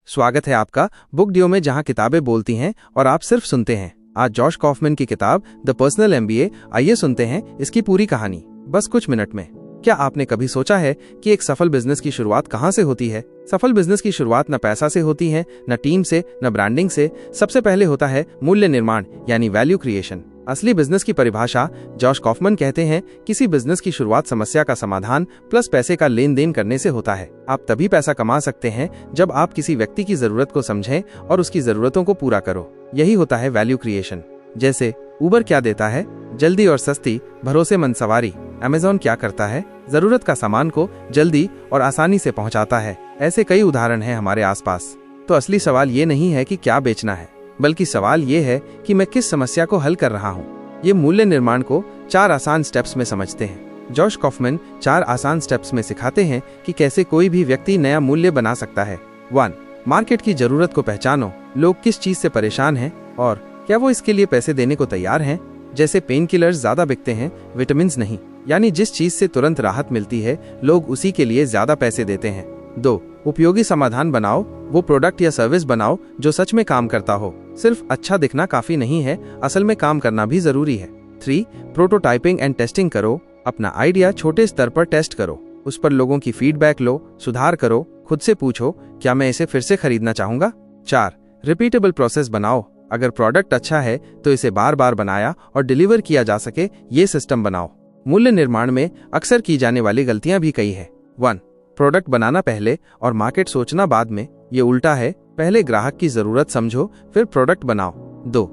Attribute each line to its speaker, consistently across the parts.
Speaker 1: स्वागत है आपका बुक डियो में, जहां किताबें बोलती हैं और आप सिर्फ सुनते हैं। आज जॉश कॉफमैन की किताब द पर्सनल MBA, आइए सुनते हैं इसकी पूरी कहानी बस कुछ मिनट में। क्या आपने कभी सोचा है कि एक सफल बिजनेस की शुरुआत कहां से होती है? सफल बिजनेस की शुरुआत न पैसा से होती है, न टीम से, न ब्रांडिंग से। सबसे पहले होता है मूल्य निर्माण यानी वैल्यू क्रिएशन। असली बिजनेस की परिभाषा जॉश कॉफमैन कहते हैं, किसी बिजनेस की शुरुआत समस्या का समाधान प्लस पैसे का लेन देन करने से होता है। आप तभी पैसा कमा सकते हैं जब आप किसी व्यक्ति की जरूरत को समझें और उसकी जरूरतों को पूरा करो। यही होता है वैल्यू क्रिएशन। जैसे उबर क्या देता है? जल्दी और सस्ती भरोसेमंद सवारी। अमेज़न क्या करता है? जरूरत का सामान को जल्दी और आसानी से पहुंचाता है। ऐसे कई उदाहरण हैं हमारे आसपास। तो असली सवाल ये नहीं है कि क्या बेचना है, बल्कि सवाल ये है कि मैं किस समस्या को हल कर रहा हूँ। ये मूल्य निर्माण को 4 आसान स्टेप्स में समझते हैं। जॉश कॉफमैन 4 आसान स्टेप्स में सिखाते हैं कि कैसे कोई भी व्यक्ति नया मूल्य बना सकता है। 1. मार्केट की जरूरत को पहचानो। लोग किस चीज से परेशान हैं और क्या वो इसके लिए पैसे देने को तैयार हैं? जैसे पेन किलर्स ज्यादा बिकते हैं, विटामिन नहीं। यानी जिस चीज से तुरंत राहत मिलती है, लोग उसी के लिए ज्यादा पैसे देते हैं। 2. उपयोगी समाधान बनाओ। वो प्रोडक्ट या सर्विस बनाओ जो सच में काम करता हो। सिर्फ अच्छा दिखना काफी नहीं है, असल में काम करना भी जरूरी है। 3. प्रोटोटाइपिंग एंड टेस्टिंग करो। अपना आइडिया छोटे स्तर पर टेस्ट करो, उस पर लोगों की फीडबैक लो, सुधार करो, खुद से पूछो क्या मैं इसे फिर से खरीदना चाहूंगा। 4. रिपीटेबल प्रोसेस बनाओ। अगर प्रोडक्ट अच्छा है तो इसे बार बार बनाया और डिलीवर किया जा सके, ये सिस्टम बनाओ। मूल्य निर्माण में अक्सर की जाने वाली गलतियां भी कई है। 1. प्रोडक्ट बनाना पहले और मार्केट सोचना बाद में। ये उल्टा है, पहले ग्राहक की जरूरत समझो फिर प्रोडक्ट बनाओ। 2.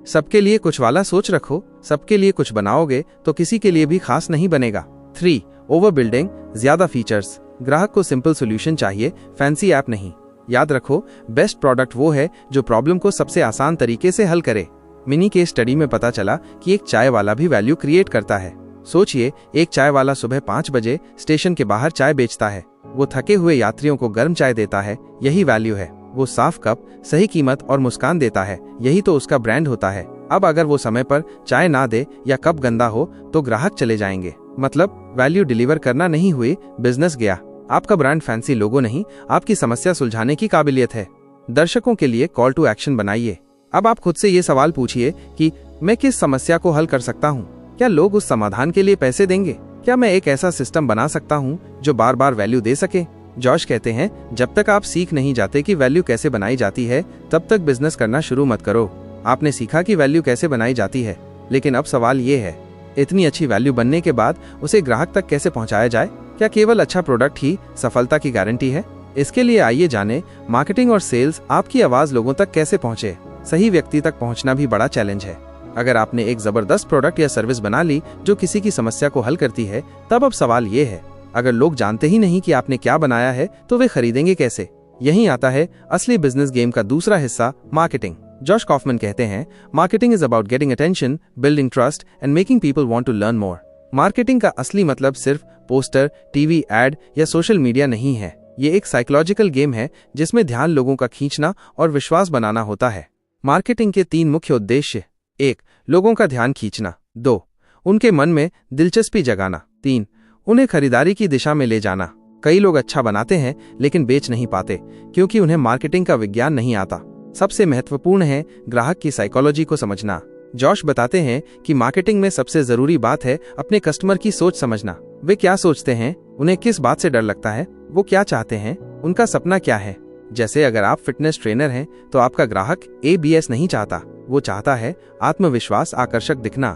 Speaker 1: सबके लिए कुछ वाला सोच रखो। सबके लिए कुछ बनाओगे तो किसी के लिए भी खास नहीं बनेगा। 3. ओवर बिल्डिंग, ज्यादा फीचर्स। ग्राहक को सिंपल सोल्यूशन चाहिए, फैंसी ऐप नहीं। याद रखो, बेस्ट प्रोडक्ट वो है जो प्रॉब्लम को सबसे आसान तरीके से हल करे। मिनी केस स्टडी में पता चला कि एक चाय वाला भी वैल्यू क्रिएट करता है। सोचिए, एक चाय वाला सुबह 5 बजे स्टेशन के बाहर चाय बेचता है। वो थके हुए यात्रियों को गर्म चाय देता है, यही वैल्यू है। वो साफ कप, सही कीमत और मुस्कान देता है, यही तो उसका ब्रांड होता है। अब अगर वो समय पर चाय ना दे या कप गंदा हो तो ग्राहक चले जाएंगे। मतलब वैल्यू डिलीवर करना नहीं हुई, बिजनेस गया। आपका ब्रांड फैंसी लोगो नहीं, आपकी समस्या सुलझाने की काबिलियत है। दर्शकों के लिए कॉल टू एक्शन बनाइए। अब आप खुद से ये सवाल पूछिए कि मैं किस समस्या को हल कर सकता हूँ? क्या लोग उस समाधान के लिए पैसे देंगे? क्या मैं एक ऐसा सिस्टम बना सकता हूँ जो बार बार वैल्यू दे सके? जॉश कहते हैं, जब तक आप सीख नहीं जाते कि वैल्यू कैसे बनाई जाती है, तब तक बिजनेस करना शुरू मत करो। आपने सीखा कि वैल्यू कैसे बनाई जाती है, लेकिन अब सवाल ये है, इतनी अच्छी वैल्यू बनने के बाद उसे ग्राहक तक कैसे पहुंचाया जाए? क्या केवल अच्छा प्रोडक्ट ही सफलता की गारंटी है? इसके लिए आइए जाने मार्केटिंग और सेल्स आपकी आवाज लोगों तक कैसे पहुंचे। सही व्यक्ति तक पहुंचना भी बड़ा चैलेंज है। अगर आपने एक जबरदस्त प्रोडक्ट या सर्विस बना ली जो किसी की समस्या को हल करती है, तब अब सवाल ये है, अगर लोग जानते ही नहीं कि आपने क्या बनाया है तो वे खरीदेंगे कैसे? यही आता है असली बिजनेस गेम का दूसरा हिस्सा, मार्केटिंग। जॉश कॉफमैन कहते हैं, marketing is about getting attention, building trust and making people want to learn more. Marketing का असली मतलब सिर्फ पोस्टर, टीवी एड या सोशल मीडिया नहीं है। ये एक साइकोलॉजिकल गेम है जिसमें ध्यान लोगों का खींचना और विश्वास बनाना होता है। मार्केटिंग के 3 मुख्य उद्देश्य: 1. लोगों का ध्यान खींचना। 2. उनके मन में दिलचस्पी जगाना। 3. उन्हें खरीदारी की दिशा में ले जाना। कई लोग अच्छा बनाते हैं लेकिन बेच नहीं पाते क्योंकि उन्हें मार्केटिंग का विज्ञान नहीं आता। सबसे महत्वपूर्ण है ग्राहक की साइकोलॉजी को समझना। जॉश बताते हैं कि मार्केटिंग में सबसे जरूरी बात है अपने कस्टमर की सोच समझना। वे क्या सोचते हैं, उन्हें किस बात से डर लगता है, वो क्या चाहते हैं, उनका सपना क्या है। जैसे अगर आप फिटनेस ट्रेनर हैं तो आपका ग्राहक ABS नहीं चाहता, वो चाहता है आत्मविश्वास, आकर्षक दिखना,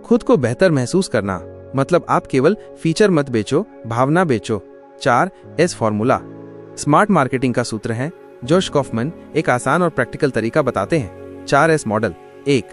Speaker 1: खुद को बेहतर महसूस करना। मतलब आप केवल फीचर मत बेचो, भावना बेचो। 4S फॉर्मूला स्मार्ट मार्केटिंग का सूत्र है। जॉश कॉफमैन एक आसान और प्रैक्टिकल तरीका बताते हैं। 4S model. 1.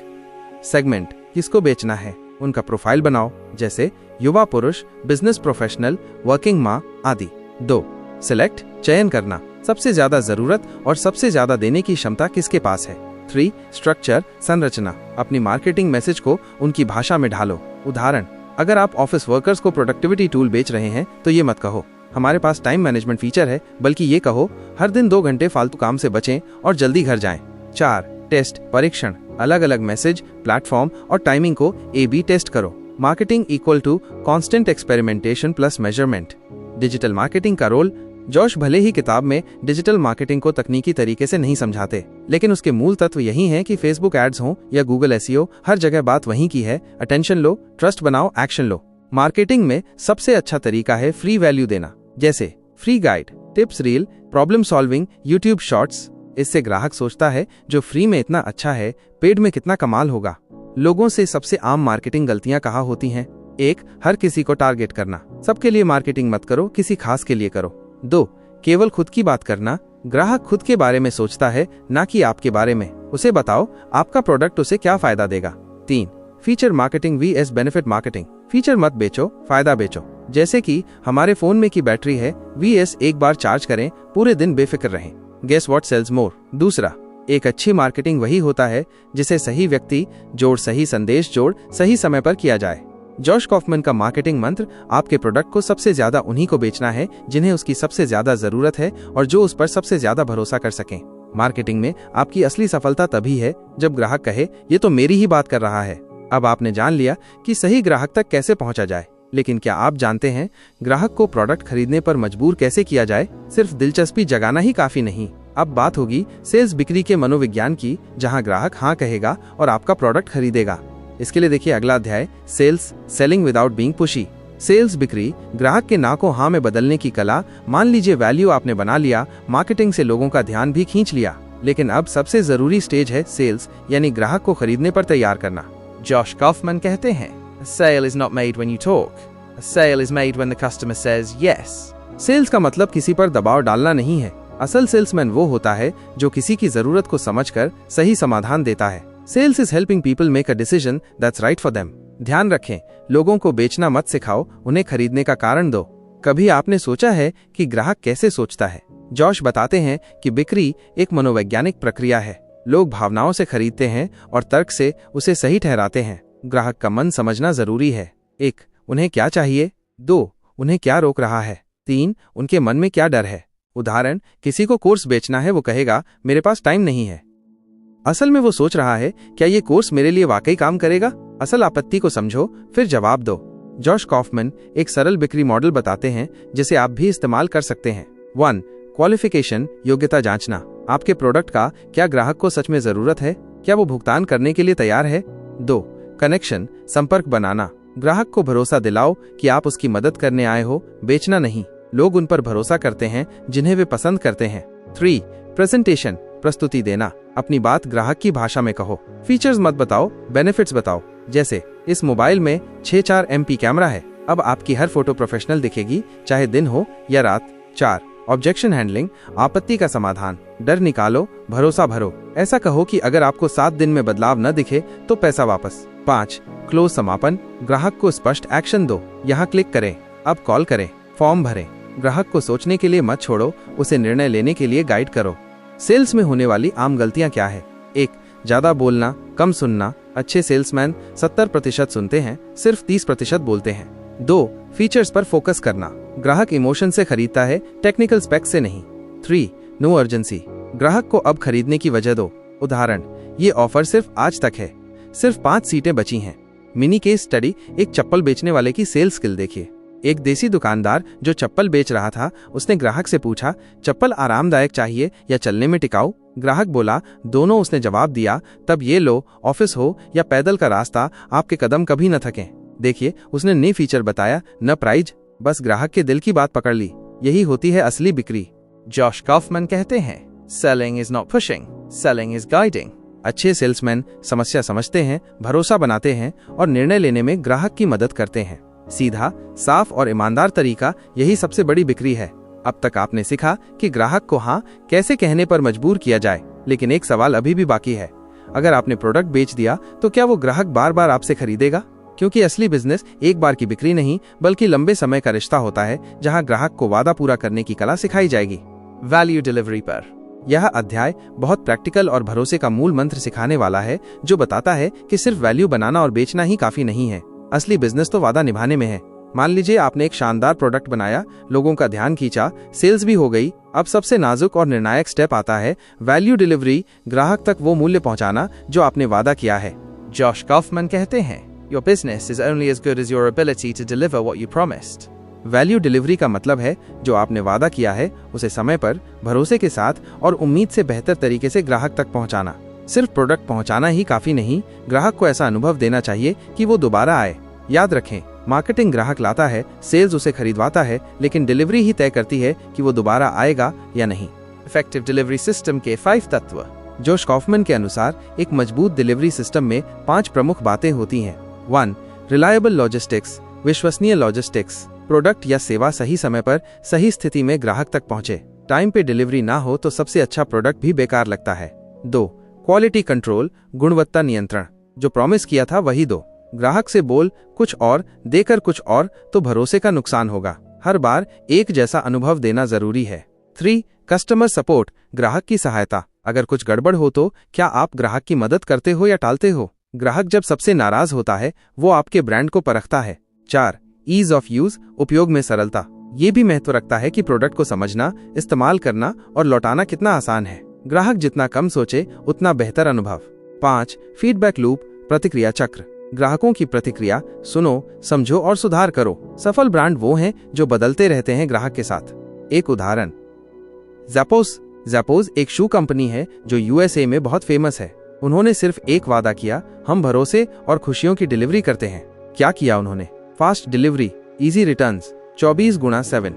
Speaker 1: सेगमेंट, किसको बेचना है, उनका प्रोफाइल बनाओ, जैसे युवा पुरुष, बिजनेस प्रोफेशनल, वर्किंग माँ आदि। 2. सिलेक्ट, चयन करना, सबसे ज्यादा जरूरत और सबसे ज्यादा देने की क्षमता किसके पास है। 3. स्ट्रक्चर, संरचना, अपनी मार्केटिंग मैसेज को उनकी भाषा में ढालो। उदाहरण, अगर आप ऑफिस वर्कर्स को प्रोडक्टिविटी टूल बेच रहे हैं तो ये मत कहो हमारे पास टाइम मैनेजमेंट फीचर है, बल्कि ये कहो हर दिन 2 घंटे फालतू काम से बचें और जल्दी घर जाएं। 4. टेस्ट, परीक्षण, अलग अलग मैसेज, प्लेटफॉर्म और टाइमिंग को AB टेस्ट करो। Marketing equal to constant experimentation plus measurement. Digital marketing का रोल, जॉश भले ही किताब में डिजिटल मार्केटिंग को तकनीकी तरीके से नहीं समझाते, लेकिन उसके मूल तत्व यही हैं कि फेसबुक एड्स हो या गूगल एसईओ, हर जगह बात वहीं की है, अटेंशन लो, ट्रस्ट बनाओ, एक्शन लो। मार्केटिंग में सबसे अच्छा तरीका है फ्री वैल्यू देना, जैसे free guide, tips reel, problem solving, YouTube shorts. इससे ग्राहक सोचता है जो फ्री में इतना अच्छा है, पेड में कितना कमाल होगा। लोगों से सबसे आम मार्केटिंग गलतियां कहाँ होती हैं? 1. हर किसी को टारगेट करना, सबके लिए मार्केटिंग मत करो, किसी खास के लिए करो। 2. केवल खुद की बात करना, ग्राहक खुद के बारे में सोचता है, ना कि आपके बारे में। उसे बताओ आपका प्रोडक्ट उसे क्या फायदा देगा। 3. Feature marketing vs benefit marketing, feature मत बेचो, फायदा बेचो। जैसे कि हमारे फोन में की बैटरी है vs एक बार चार्ज करें, पूरे दिन बेफिक्र रहें। गेस व्हाट सेल्स मोर। दूसरा, एक अच्छी मार्केटिंग वही होता है जिसे सही व्यक्ति जोड़, सही संदेश जोड़, सही समय पर किया जाए। जॉश कॉफमैन का मार्केटिंग मंत्र आपके प्रोडक्ट को सबसे ज्यादा उन्हीं को बेचना है जिन्हें उसकी सबसे ज्यादा जरूरत है और जो उस पर सबसे ज्यादा भरोसा कर सकें। मार्केटिंग में आपकी असली सफलता तभी है जब ग्राहक कहे ये तो मेरी ही बात कर रहा है। अब आपने जान लिया कि सही ग्राहक तक कैसे पहुंचा जाए, लेकिन क्या आप जानते हैं ग्राहक को प्रोडक्ट खरीदने पर मजबूर कैसे किया जाए? सिर्फ दिलचस्पी जगाना ही काफी नहीं। अब बात होगी सेल्स बिक्री के मनोविज्ञान की, जहां ग्राहक हाँ कहेगा और आपका प्रोडक्ट खरीदेगा। इसके लिए देखिए अगला अध्याय, sales, selling without being pushy. Sales बिक्री, ग्राहक के ना को हाँ में बदलने की कला। मान लीजिए वैल्यू आपने बना लिया, मार्केटिंग से लोगों का ध्यान भी खींच लिया, लेकिन अब सबसे जरूरी स्टेज है सेल्स, यानी ग्राहक को खरीदने पर तैयार करना। जॉश कॉफमैन कहते हैं, A sale is not made when you talk. A sale is made when the customer says yes. Sales का मतलब किसी पर दबाव डालना नहीं है। असल सेल्समैन वो होता है जो किसी की जरूरत को समझकर सही समाधान देता है। Sales is helping people make a decision that's right for them. ध्यान रखें, लोगों को बेचना मत सिखाओ, उन्हें खरीदने का कारण दो। कभी आपने सोचा है कि ग्राहक कैसे सोचता है? जॉश बताते हैं कि बिक्री एक मनोवैज्ञानिक प्रक्रिया है। लोग भावनाओं से खरीदते हैं और तर्क से उसे सही ठहराते हैं। ग्राहक का मन समझना जरूरी है। 1. उन्हें क्या चाहिए। 2. उन्हें क्या रोक रहा है। 3. उनके मन में क्या डर है। उदाहरण, किसी को कोर्स बेचना है, वो कहेगा मेरे पास टाइम नहीं है। असल में वो सोच रहा है क्या ये कोर्स मेरे लिए वाकई काम करेगा। असल आपत्ति को समझो, फिर जवाब दो। जॉश कॉफमैन एक सरल बिक्री मॉडल बताते हैं जिसे आप भी इस्तेमाल कर सकते हैं। 1. क्वालिफिकेशन, योग्यता जांचना। आपके प्रोडक्ट का क्या ग्राहक को सच में जरूरत है? क्या वो भुगतान करने के लिए तैयार है? 2. कनेक्शन, संपर्क बनाना। ग्राहक को भरोसा दिलाओ कि आप उसकी मदद करने आए हो, बेचना नहीं। लोग उन पर भरोसा करते हैं जिन्हें वे पसंद करते हैं। 3. प्रेजेंटेशन, प्रस्तुति देना। अपनी बात ग्राहक की भाषा में कहो। फीचर्स मत बताओ, बेनिफिट्स बताओ। जैसे इस मोबाइल में 64 MP कैमरा है, अब आपकी हर फोटो प्रोफेशनल दिखेगी, चाहे दिन हो या रात। 4. ऑब्जेक्शन हैंडलिंग, आपत्ति का समाधान। डर निकालो, भरोसा भरो। ऐसा कहो कि अगर आपको 7 दिन में बदलाव न दिखे तो पैसा वापस। 5. क्लोज, समापन। ग्राहक को स्पष्ट एक्शन दो, यहाँ क्लिक करें, अब कॉल करें, फॉर्म भरें। ग्राहक को सोचने के लिए मत छोड़ो, उसे निर्णय लेने के लिए गाइड करो। सेल्स में होने वाली आम गलतियां क्या है? 1. ज्यादा बोलना, कम सुनना। अच्छे सेल्समैन 70% सुनते हैं, सिर्फ 30% बोलते हैं। 2. फीचर्स पर फोकस करना। ग्राहक इमोशन से खरीदता है, टेक्निकल स्पेक्स से नहीं। 3. नो अर्जेंसी, ग्राहक को अब खरीदने की वजह दो। उदाहरण, ये ऑफर सिर्फ आज तक है, सिर्फ 5 सीटें बची हैं। मिनी केस स्टडी, एक चप्पल बेचने वाले की सेल्स स्किल देखिए। एक देसी दुकानदार जो चप्पल बेच रहा था, उसने ग्राहक से पूछा, चप्पल आरामदायक चाहिए या चलने में टिकाऊ? ग्राहक बोला, दोनों। उसने जवाब दिया, तब ये लो, ऑफिस हो या पैदल का रास्ता, आपके कदम कभी न थकें। देखिए, उसने नई फीचर बताया, न प्राइज, बस ग्राहक के दिल की बात पकड़ ली। यही होती है असली बिक्री। जॉश कॉफमैन कहते हैं, selling is not pushing, selling is guiding. अच्छे सेल्समैन समस्या समझते हैं, भरोसा बनाते हैं और निर्णय लेने में ग्राहक की मदद करते हैं। सीधा, साफ और ईमानदार तरीका, यही सबसे बड़ी बिक्री है। अब तक आपने सीखा कि ग्राहक को हाँ कैसे कहने पर मजबूर किया जाए, लेकिन एक सवाल अभी भी बाकी है। अगर आपने प्रोडक्ट बेच दिया तो क्या वो ग्राहक बार बार आपसे खरीदेगा? क्योंकि असली बिजनेस एक बार की बिक्री नहीं, बल्कि लंबे समय का रिश्ता होता है, जहां ग्राहक को वादा पूरा करने की कला सिखाई जाएगी। वैल्यू डिलीवरी पर यह अध्याय बहुत प्रैक्टिकल और भरोसे का मूल मंत्र सिखाने वाला है, जो बताता है कि सिर्फ वैल्यू बनाना और बेचना ही काफी नहीं है। असली बिजनेस तो वादा निभाने में है। मान लीजिए आपने एक शानदार प्रोडक्ट बनाया, लोगों का ध्यान खींचा, सेल्स भी हो गई। अब सबसे नाजुक और निर्णायक स्टेप आता है, वैल्यू डिलीवरी, ग्राहक तक वो मूल्य पहुंचाना जो आपने वादा किया है। जॉश कॉफमैन कहते हैं, Your business is only as good as your ability to deliver what you promised. Value delivery का मतलब है जो आपने वादा किया है उसे समय पर, भरोसे के साथ और उम्मीद से बेहतर तरीके से ग्राहक तक पहुंचाना। सिर्फ प्रोडक्ट पहुंचाना ही काफी नहीं, ग्राहक को ऐसा अनुभव देना चाहिए कि वो दोबारा आए। याद रखें, मार्केटिंग ग्राहक लाता है, सेल्स उसे खरीदवाता है, लेकिन डिलीवरी ही तय करती है कि वो दोबारा आएगा या नहीं। इफेक्टिव डिलीवरी सिस्टम के 5 तत्व। जोश कॉफमैन के अनुसार एक मजबूत डिलीवरी सिस्टम में 5 प्रमुख बातें होती हैं। 1. रिलायबल लॉजिस्टिक्स, विश्वसनीय लॉजिस्टिक्स। प्रोडक्ट या सेवा सही समय पर, सही स्थिति में ग्राहक तक पहुंचे। टाइम पे डिलीवरी ना हो तो सबसे अच्छा प्रोडक्ट भी बेकार लगता है। 2. क्वालिटी कंट्रोल, गुणवत्ता नियंत्रण। जो प्रॉमिस किया था वही दो। ग्राहक से बोल कुछ और, देकर कुछ और तो भरोसे का नुकसान होगा। हर बार एक जैसा अनुभव देना जरूरी है। 3. कस्टमर सपोर्ट, ग्राहक की सहायता। अगर कुछ गड़बड़ हो तो क्या आप ग्राहक की मदद करते हो या टालते हो? ग्राहक जब सबसे नाराज होता है वो आपके ब्रांड को परखता है। 4. ईज ऑफ यूज, उपयोग में सरलता। ये भी महत्व रखता है कि प्रोडक्ट को समझना, इस्तेमाल करना और लौटाना कितना आसान है। ग्राहक जितना कम सोचे उतना बेहतर अनुभव। 5. फीडबैक लूप, प्रतिक्रिया चक्र। ग्राहकों की प्रतिक्रिया सुनो, समझो और सुधार करो। सफल ब्रांड वो हैं जो बदलते रहते हैं ग्राहक के साथ। एक उदाहरण, ज़ैपोज़ एक शू कंपनी है जो यूएसए में बहुत फेमस है। उन्होंने सिर्फ एक वादा किया, हम भरोसे और खुशियों की डिलीवरी करते हैं। क्या किया उन्होंने? Fast delivery, easy returns, 24x7,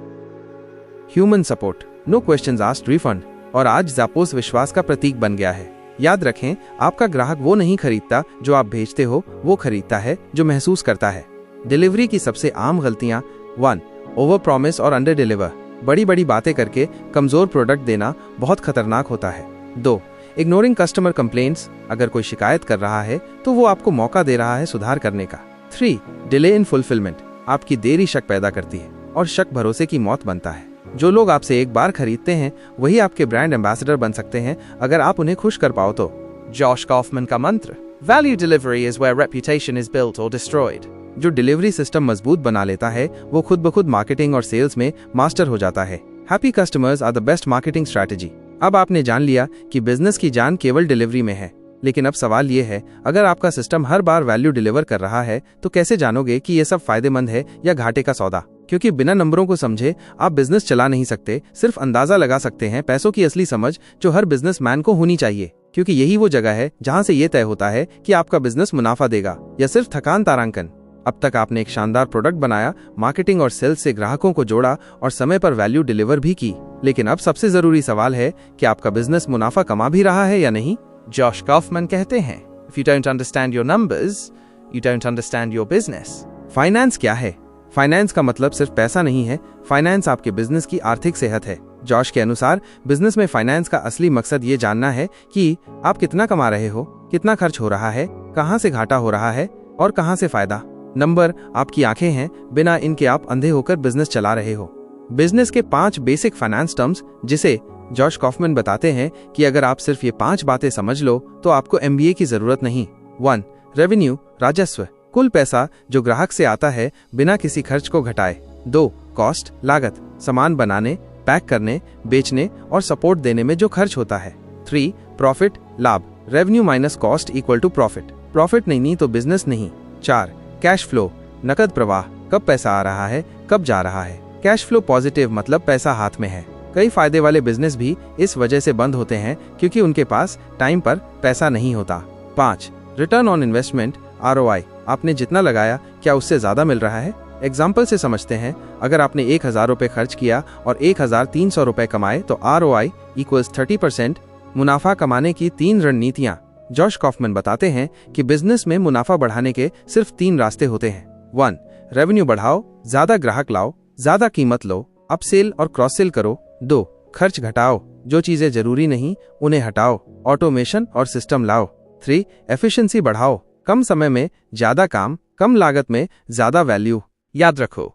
Speaker 1: human support, no questions asked refund. और आज ज़ैपोज़ विश्वास का प्रतीक बन गया है। याद रखें, आपका ग्राहक वो नहीं खरीदता जो आप भेजते हो, वो खरीदता है जो महसूस करता है। डिलीवरी की सबसे आम गलतियां। 1. ओवर प्रॉमिस और अंडर डिलीवर। बड़ी बड़ी बातें करके कमजोर प्रोडक्ट देना बहुत खतरनाक होता है। 2. Ignoring customer complaints. अगर कोई शिकायत कर रहा है तो वो आपको मौका दे रहा है सुधार करने का। 3. Delay in fulfilment. आपकी देरी शक पैदा करती है और शक भरोसे की मौत बनता है। जो लोग आपसे एक बार खरीदते हैं वही आपके ब्रांड एम्बेसडर बन सकते हैं अगर आप उन्हें खुश कर पाओ तो। जॉश कॉफमैन का मंत्र, value delivery is where reputation is built और डिस्ट्रॉयड। जो डिलीवरी सिस्टम मजबूत बना लेता है वो खुद ब खुद मार्केटिंग और सेल्स में मास्टर हो जाता है। Happy customers are the best marketing strategy. अब आपने जान लिया कि बिजनेस की जान केवल डिलीवरी में है, लेकिन अब सवाल ये है, अगर आपका सिस्टम हर बार वैल्यू डिलीवर कर रहा है तो कैसे जानोगे कि ये सब फायदेमंद है या घाटे का सौदा? क्योंकि बिना नंबरों को समझे आप बिजनेस चला नहीं सकते। सिर्फ अंदाजा लगा सकते हैं पैसों की असली समझ जो हर बिजनेसमैन को होनी चाहिए, क्योंकि यही वो जगह है जहां से ये तय होता है कि आपका बिजनेस मुनाफा देगा या सिर्फ थकान तारांकन। अब तक आपने एक शानदार प्रोडक्ट बनाया, मार्केटिंग और सेल्स से ग्राहकों को जोड़ा और समय पर वैल्यू डिलीवर भी की, लेकिन अब सबसे जरूरी सवाल है कि आपका बिजनेस मुनाफा कमा भी रहा है या नहीं। जॉश कॉफमैन कहते हैं, if you don't understand your numbers, you don't understand your business. Finance क्या है? फाइनेंस का मतलब सिर्फ पैसा नहीं है, फाइनेंस आपके बिजनेस की आर्थिक सेहत है। जॉश के अनुसार बिजनेस में फाइनेंस का असली मकसद ये जानना है कि आप कितना कमा रहे हो, कितना खर्च हो रहा है, कहां से घाटा हो रहा है और कहां से फायदा। नंबर आपकी आंखें हैं, बिना इनके आप अंधे होकर बिजनेस चला रहे हो। बिजनेस के 5 बेसिक फाइनेंस टर्म्स जिसे जॉश कॉफमैन बताते हैं कि अगर आप सिर्फ ये 5 बातें समझ लो तो आपको MBA की जरूरत नहीं। 1. रेवेन्यू, राजस्व, कुल पैसा जो ग्राहक से आता है बिना किसी खर्च को घटाए। 2. कॉस्ट, लागत, सामान बनाने, पैक करने, बेचने और सपोर्ट देने में जो खर्च होता है। 3. प्रॉफिट, लाभ, revenue minus cost equal to profit. Profit नहीं तो बिजनेस नहीं। 4. कैश फ्लो, नकद प्रवाह, कब पैसा आ रहा है, कब जा रहा है। कैश फ्लो पॉजिटिव मतलब पैसा हाथ में है। कई फायदे वाले बिजनेस भी इस वजह से बंद होते हैं क्योंकि उनके पास टाइम पर पैसा नहीं होता। 5. रिटर्न ऑन इन्वेस्टमेंट, ROI, आपने जितना लगाया क्या उससे ज्यादा मिल रहा है। एग्जाम्पल से समझते हैं, अगर आपने 1000 रुपए खर्च किया और 1300 रुपए कमाए तो ROI इक्वल्स 30%। मुनाफा कमाने की 3 रणनीतियां। जॉश कॉफमैन बताते हैं कि बिजनेस में मुनाफा बढ़ाने के सिर्फ 3 रास्ते होते हैं। 1. रेवेन्यू बढ़ाओ, ज्यादा ग्राहक लाओ, ज्यादा कीमत लो, अपसेल और क्रॉस सेल करो। 2. खर्च घटाओ, जो चीजें जरूरी नहीं उन्हें हटाओ, ऑटोमेशन और सिस्टम लाओ। 3. एफिशिएंसी बढ़ाओ, कम समय में ज्यादा काम, कम लागत में ज्यादा वैल्यू। याद रखो,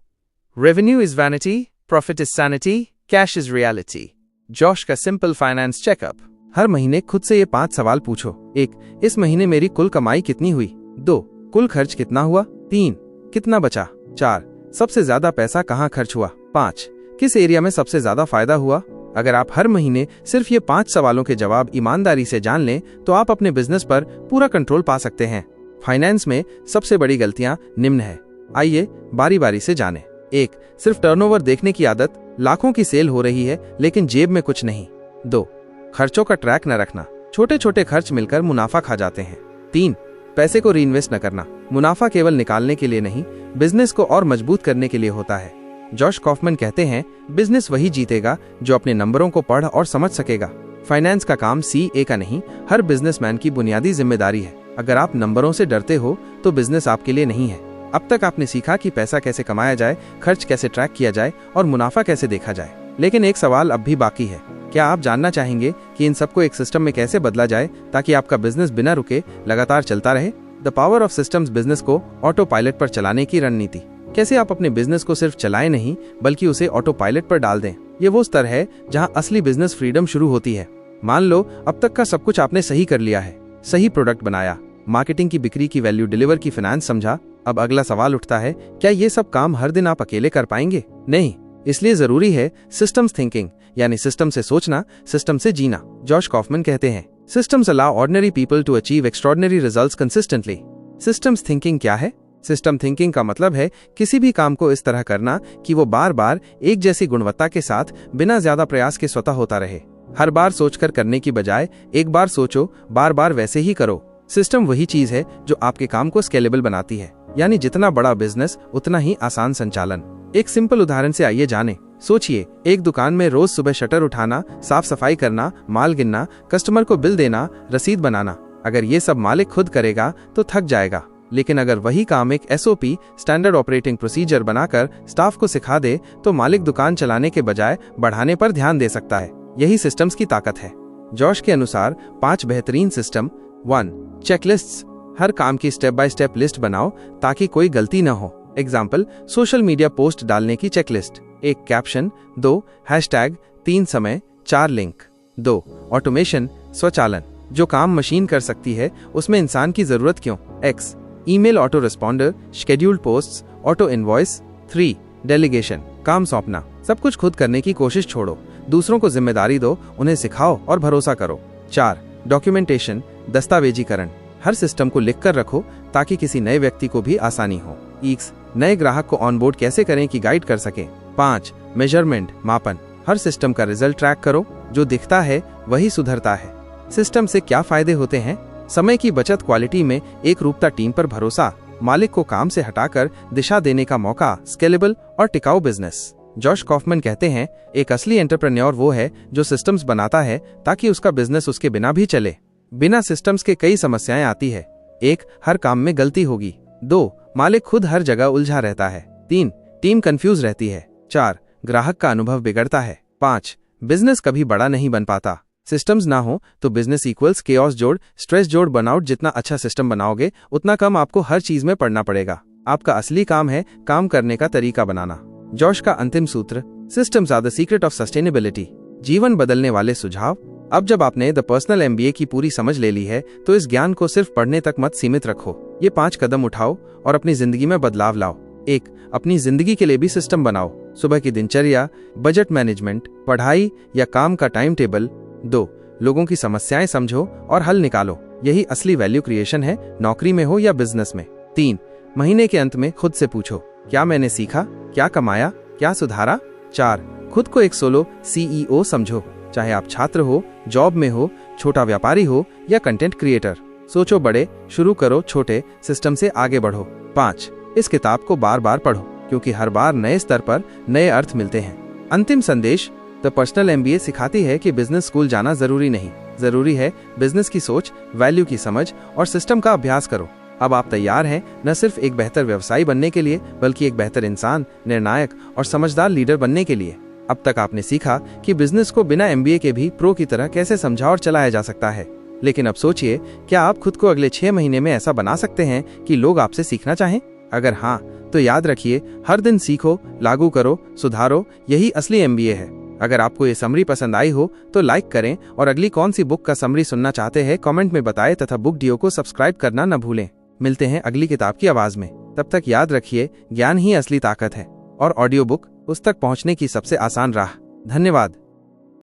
Speaker 1: revenue is vanity, profit is sanity, cash is reality. Josh का सिंपल फाइनेंस चेकअप। हर महीने खुद से ये 5 सवाल पूछो। 1. इस महीने मेरी कुल कमाई कितनी हुई। 2. कुल खर्च कितना हुआ। 3. कितना बचा। 4. सबसे ज्यादा पैसा कहाँ खर्च हुआ। 5. किस एरिया में सबसे ज्यादा फायदा हुआ। अगर आप हर महीने सिर्फ ये 5 सवालों के जवाब ईमानदारी से जान लें तो आप अपने बिजनेस पर पूरा कंट्रोल पा सकते हैं। फाइनेंस में सबसे बड़ी गलतियां निम्न है, आइए बारी बारी से जानें। 1. सिर्फ टर्नओवर देखने की आदत, लाखों की सेल हो रही है लेकिन जेब में कुछ नहीं। 2. खर्चों का ट्रैक न रखना, छोटे छोटे खर्च मिलकर मुनाफा खा जाते हैं। 3. पैसे को रीइन्वेस्ट न करना, मुनाफा केवल निकालने के लिए नहीं, बिजनेस को और मजबूत करने के लिए होता है। जॉश कॉफमैन कहते हैं, बिजनेस वही जीतेगा जो अपने नंबरों को पढ़ और समझ सकेगा। फाइनेंस का काम CA का नहीं, हर बिजनेसमैन की बुनियादी जिम्मेदारी है। अगर आप नंबरों से डरते हो तो बिजनेस आपके लिए नहीं है। अब तक आपने सीखा कि पैसा कैसे कमाया जाए, खर्च कैसे ट्रैक किया जाए और मुनाफा कैसे देखा जाए। लेकिन एक सवाल अब भी बाकी है, क्या आप जानना चाहेंगे कि इन सबको एक सिस्टम में कैसे बदला जाए ताकि आपका बिजनेस बिना रुके लगातार चलता रहे? The power of systems, business को ऑटो पायलट पर चलाने की रणनीति। कैसे आप अपने बिजनेस को सिर्फ चलाएं नहीं बल्कि उसे ऑटो पायलट पर डाल दें। ये वो स्तर है जहां असली बिजनेस फ्रीडम शुरू होती है। मान लो अब तक का सब कुछ आपने सही कर लिया है, सही प्रोडक्ट बनाया, मार्केटिंग की, बिक्री की, वैल्यू डिलीवर की, फाइनेंस समझा। अब अगला सवाल उठता है, क्या ये सब काम हर दिन आप अकेले कर पाएंगे? नहीं। इसलिए जरूरी है सिस्टम्स थिंकिंग, यानी सिस्टम से सोचना, सिस्टम से जीना। जॉश कॉफमैन कहते हैं, systems allow ordinary people to achieve extraordinary results consistently. Systems thinking क्या है? सिस्टम थिंकिंग का मतलब है किसी भी काम को इस तरह करना कि वो बार बार एक जैसी गुणवत्ता के साथ बिना ज्यादा प्रयास के स्वतः होता रहे। हर बार सोचकर करने की बजाय एक बार सोचो, बार बार वैसे ही करो। सिस्टम वही चीज है जो आपके काम को स्केलेबल बनाती है, यानी जितना बड़ा बिजनेस उतना ही आसान संचालन। एक सिंपल उदाहरण से आइए जाने। सोचिए, एक दुकान में रोज सुबह शटर उठाना, साफ सफाई करना, माल गिनना, कस्टमर को बिल देना, रसीद बनाना। अगर ये सब मालिक खुद करेगा तो थक जाएगा, लेकिन अगर वही काम एक SOP, स्टैंडर्ड ऑपरेटिंग प्रोसीजर बनाकर स्टाफ को सिखा दे तो मालिक दुकान चलाने के बजाय बढ़ाने पर ध्यान दे सकता है। यही सिस्टम्स की ताकत है। जॉश के अनुसार 5 बेहतरीन सिस्टम। 1. चेकलिस्ट्स, हर काम की स्टेप बाय स्टेप लिस्ट बनाओ ताकि कोई गलती न हो। एग्जाम्पल, सोशल मीडिया पोस्ट डालने की चेकलिस्ट। 1. कैप्शन, 2. हैशटैग, 3. समय, 4. लिंक। 2. ऑटोमेशन, स्वचालन, जो काम मशीन कर सकती है उसमें इंसान की जरूरत क्यों? X. Email auto responder, scheduled posts, auto invoice. 3. Delegation, काम सौंपना, सब कुछ खुद करने की कोशिश छोड़ो, दूसरों को जिम्मेदारी दो, उन्हें सिखाओ और भरोसा करो। 4. डॉक्यूमेंटेशन, दस्तावेजीकरण, हर सिस्टम को लिख कर रखो ताकि किसी नए व्यक्ति को भी आसानी हो। X. नए ग्राहक को ऑनबोर्ड कैसे करें कि गाइड कर सके। 5. मेजरमेंट, मापन, हर सिस्टम का रिजल्ट ट्रैक करो, जो दिखता है वही सुधरता है। सिस्टम से क्या फायदे होते हैं? समय की बचत, क्वालिटी में एक रूपता, टीम पर भरोसा, मालिक को काम से हटाकर दिशा देने का मौका, स्केलेबल और टिकाऊ बिजनेस। जॉश कॉफमैन कहते हैं, एक असली एंटरप्रेन्योर वो है जो सिस्टम्स बनाता है ताकि उसका बिजनेस उसके बिना भी चले। बिना सिस्टम्स के कई समस्याएं आती है। 1. हर काम में गलती होगी। 2. मालिक खुद हर जगह उलझा रहता है। 3. टीम कंफ्यूज रहती है। 4. ग्राहक का अनुभव बिगड़ता है। 5. बिजनेस कभी बड़ा नहीं बन पाता। सिस्टम्स ना हो तो बिजनेस इक्वल्स केओस जोड़, स्ट्रेस जोड़, बर्नआउट। जितना अच्छा सिस्टम बनाओगे उतना कम आपको हर चीज में पढ़ना पड़ेगा। आपका असली काम है काम करने का तरीका बनाना। जॉश का अंतिम सूत्र, systems are the secret of sustainability, जीवन बदलने वाले सुझाव। अब जब आपने द पर्सनल MBA की पूरी समझ ले ली है तो इस ज्ञान को सिर्फ पढ़ने तक मत सीमित रखो। ये 5 कदम उठाओ और अपनी जिंदगी में बदलाव लाओ। 1. अपनी जिंदगी के लिए भी सिस्टम बनाओ, सुबह की दिनचर्या, बजट मैनेजमेंट, पढ़ाई या काम का टाइम टेबल। 2. लोगों की समस्याएं समझो और हल निकालो, यही असली वैल्यू क्रिएशन है, नौकरी में हो या बिजनेस में। 3. महीने के अंत में खुद से पूछो, क्या मैंने सीखा, क्या कमाया, क्या सुधारा। 4. खुद को एक सोलो CEO समझो, चाहे आप छात्र हो, जॉब में हो, छोटा व्यापारी हो या कंटेंट क्रिएटर। सोचो बड़े, शुरू करो छोटे, सिस्टम से आगे बढ़ो। 5. इस किताब को बार बार पढ़ो क्योंकि हर बार नए स्तर पर नए अर्थ मिलते हैं। अंतिम संदेश, द पर्सनल MBA सिखाती है कि बिजनेस स्कूल जाना जरूरी नहीं, जरूरी है बिजनेस की सोच, वैल्यू की समझ और सिस्टम का अभ्यास करो। अब आप तैयार हैं न सिर्फ एक बेहतर व्यवसायी बनने के लिए बल्कि एक बेहतर इंसान, निर्णायक और समझदार लीडर बनने के लिए। अब तक आपने सीखा कि बिजनेस को बिना MBA के भी प्रो की तरह कैसे समझा और चलाया जा सकता है। लेकिन अब सोचिए, क्या आप खुद को अगले 6 महीने में ऐसा बना सकते हैं कि लोग आपसे सीखना चाहें? अगर हाँ, तो याद रखिए, हर दिन सीखो, लागू करो, सुधारो, यही असली MBA है। अगर आपको ये समरी पसंद आई हो तो लाइक करें और अगली कौन सी बुक का समरी सुनना चाहते हैं कमेंट में बताएं तथा बुक डियो को सब्सक्राइब करना न भूलें। मिलते हैं अगली किताब की आवाज में। तब तक याद रखिए, ज्ञान ही असली ताकत है और ऑडियो बुक उस तक पहुंचने की सबसे आसान राह। धन्यवाद।